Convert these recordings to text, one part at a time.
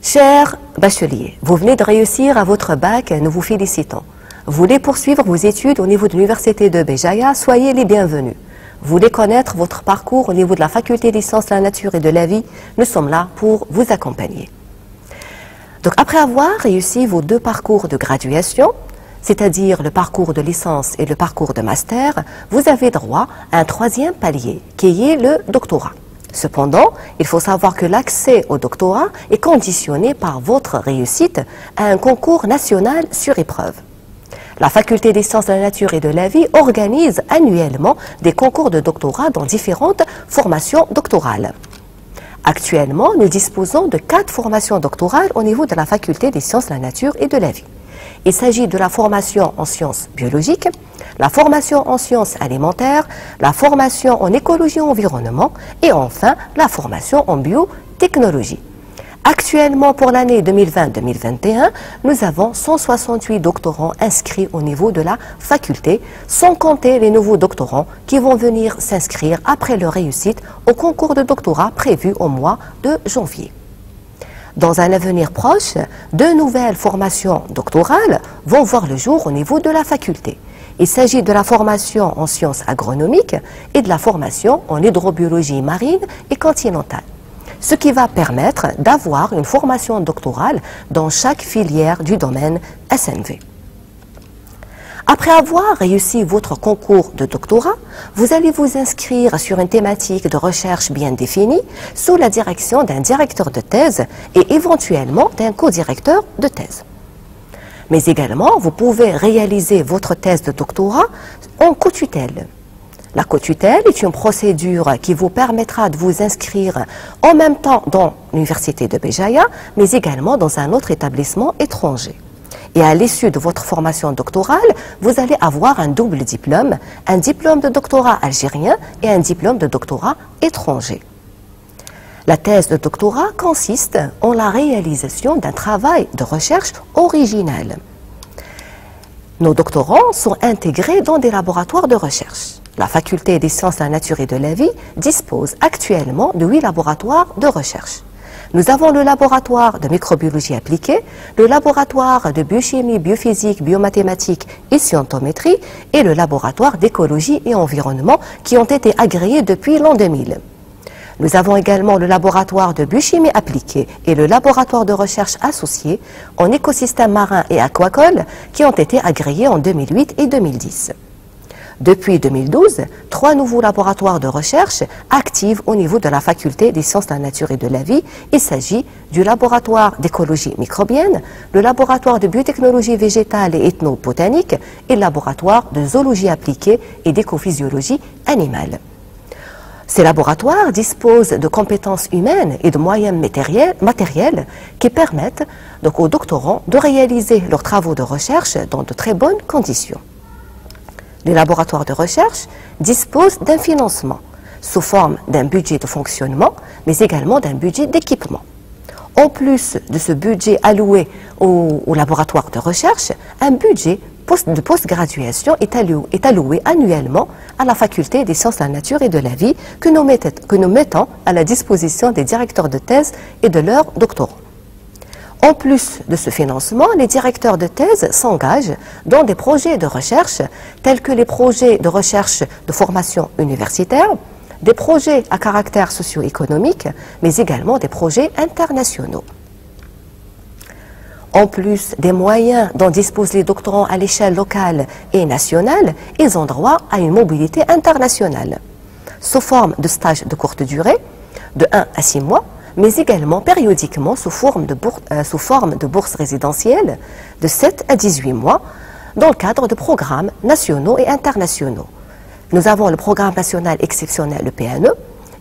Chers bacheliers, vous venez de réussir à votre bac, nous vous félicitons. Vous voulez poursuivre vos études au niveau de l'université de Béjaïa, soyez les bienvenus. Vous voulez connaître votre parcours au niveau de la faculté des sciences de la nature et de la vie, nous sommes là pour vous accompagner. Donc après avoir réussi vos deux parcours de graduation, c'est-à-dire le parcours de licence et le parcours de master, vous avez droit à un troisième palier, qui est le doctorat. Cependant, il faut savoir que l'accès au doctorat est conditionné par votre réussite à un concours national sur épreuve. La faculté des sciences de la nature et de la vie organise annuellement des concours de doctorat dans différentes formations doctorales. Actuellement, nous disposons de 4 formations doctorales au niveau de la faculté des sciences de la nature et de la vie. Il s'agit de la formation en sciences biologiques, la formation en sciences alimentaires, la formation en écologie et environnement et enfin la formation en biotechnologie. Actuellement, pour l'année 2020-2021, nous avons 168 doctorants inscrits au niveau de la faculté, sans compter les nouveaux doctorants qui vont venir s'inscrire après leur réussite au concours de doctorat prévu au mois de janvier. Dans un avenir proche, 2 nouvelles formations doctorales vont voir le jour au niveau de la faculté. Il s'agit de la formation en sciences agronomiques et de la formation en hydrobiologie marine et continentale, ce qui va permettre d'avoir une formation doctorale dans chaque filière du domaine SNV. Après avoir réussi votre concours de doctorat, vous allez vous inscrire sur une thématique de recherche bien définie sous la direction d'un directeur de thèse et éventuellement d'un co-directeur de thèse. Mais également, vous pouvez réaliser votre thèse de doctorat en co-tutelle. La co-tutelle est une procédure qui vous permettra de vous inscrire en même temps dans l'université de Béjaïa, mais également dans un autre établissement étranger. Et à l'issue de votre formation doctorale, vous allez avoir un double diplôme, un diplôme de doctorat algérien et un diplôme de doctorat étranger. La thèse de doctorat consiste en la réalisation d'un travail de recherche original. Nos doctorants sont intégrés dans des laboratoires de recherche. La faculté des sciences de la nature et de la vie dispose actuellement de 8 laboratoires de recherche. Nous avons le laboratoire de microbiologie appliquée, le laboratoire de biochimie, biophysique, biomathématiques et scientométrie et le laboratoire d'écologie et environnement qui ont été agréés depuis l'an 2000. Nous avons également le laboratoire de biochimie appliquée et le laboratoire de recherche associé en écosystème marin et aquacole qui ont été agréés en 2008 et 2010. Depuis 2012, 3 nouveaux laboratoires de recherche activent au niveau de la faculté des sciences de la nature et de la vie. Il s'agit du laboratoire d'écologie microbienne, le laboratoire de biotechnologie végétale et ethnobotanique et le laboratoire de zoologie appliquée et d'écophysiologie animale. Ces laboratoires disposent de compétences humaines et de moyens matériels qui permettent donc aux doctorants de réaliser leurs travaux de recherche dans de très bonnes conditions. Les laboratoires de recherche disposent d'un financement sous forme d'un budget de fonctionnement, mais également d'un budget d'équipement. En plus de ce budget alloué aux laboratoires de recherche, un budget de post-graduation est alloué annuellement à la faculté des sciences de la nature et de la vie que nous mettons à la disposition des directeurs de thèse et de leurs doctorants. En plus de ce financement, les directeurs de thèse s'engagent dans des projets de recherche tels que les projets de recherche de formation universitaire, des projets à caractère socio-économique, mais également des projets internationaux. En plus des moyens dont disposent les doctorants à l'échelle locale et nationale, ils ont droit à une mobilité internationale, sous forme de stages de courte durée, de 1 à 6 mois, mais également périodiquement sous forme de bourse résidentielle de 7 à 18 mois dans le cadre de programmes nationaux et internationaux. Nous avons le programme national exceptionnel, le PNE,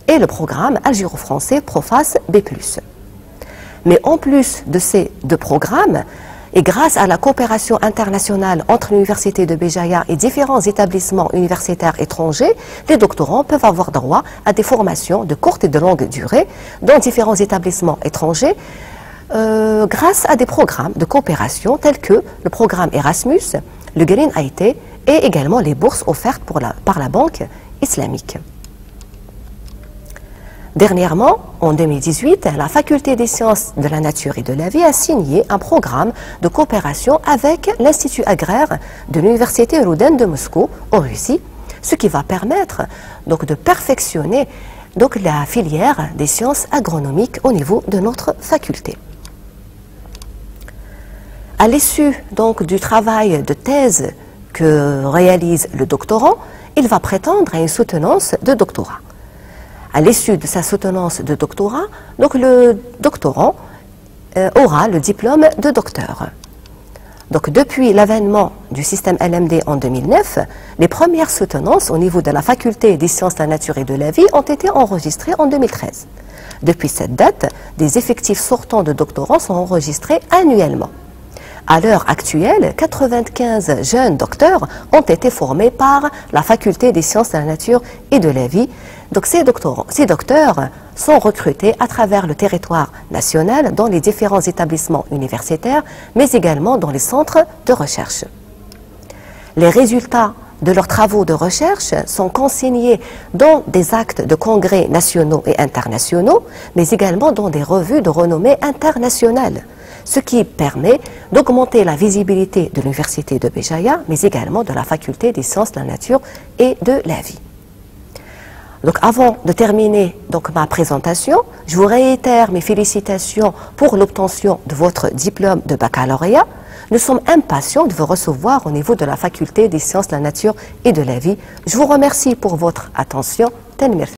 et le programme algéro-français Profas B+. Mais en plus de ces 2 programmes, et grâce à la coopération internationale entre l'Université de Béjaïa et différents établissements universitaires étrangers, les doctorants peuvent avoir droit à des formations de courte et de longue durée dans différents établissements étrangers grâce à des programmes de coopération tels que le programme Erasmus, le Green IT et également les bourses offertes par la Banque islamique. Dernièrement, en 2018, la Faculté des sciences de la nature et de la vie a signé un programme de coopération avec l'Institut agraire de l'Université Rouden de Moscou, en Russie, ce qui va permettre donc, de perfectionner donc, la filière des sciences agronomiques au niveau de notre faculté. À l'issue donc du travail de thèse que réalise le doctorant, il va prétendre à une soutenance de doctorat. À l'issue de sa soutenance de doctorat, donc le doctorant aura le diplôme de docteur. Donc depuis l'avènement du système LMD en 2009, les premières soutenances au niveau de la faculté des sciences de la nature et de la vie ont été enregistrées en 2013. Depuis cette date, des effectifs sortants de doctorants sont enregistrés annuellement. À l'heure actuelle, 95 jeunes docteurs ont été formés par la Faculté des sciences de la nature et de la vie. Donc ces docteurs sont recrutés à travers le territoire national dans les différents établissements universitaires, mais également dans les centres de recherche. Les résultats de leurs travaux de recherche sont consignés dans des actes de congrès nationaux et internationaux, mais également dans des revues de renommée internationale, ce qui permet d'augmenter la visibilité de l'Université de Béjaïa, mais également de la Faculté des sciences de la nature et de la vie. Donc avant de terminer donc, ma présentation, je vous réitère mes félicitations pour l'obtention de votre diplôme de baccalauréat. Nous sommes impatients de vous recevoir au niveau de la Faculté des sciences de la nature et de la vie. Je vous remercie pour votre attention.